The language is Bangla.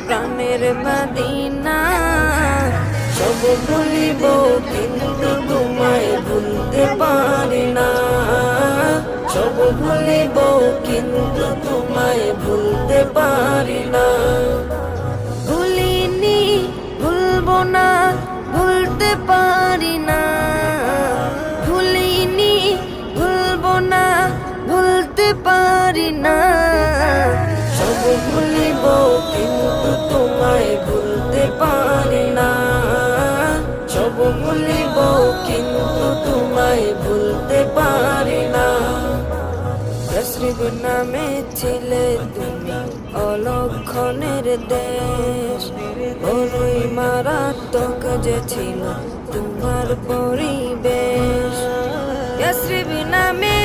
প্রাণের মদিনা। সব ভুলিব কিন্তু তোমায় ভুলতে পারি না। সব ভুলিব কিন্তু তোমায় ভুলতে পারি না। ভুলিনি, ভুলবো না, ভুলতে পারি না। ভুলিনি, ভুলবো না, ভুলতে পারি না। সব ভুলিব কিন্তু তোমায় ভুলতে পারি না। সব ভুলিব কিন্তু তোমায় ভুলতে পারি না। ইয়াসরিব নামে ছিলে তুমি অলক্ষণের দেশ, বড়ই মারাত্মক যে ছিল তোমার পরিবেশ। ইয়াসরিব নামে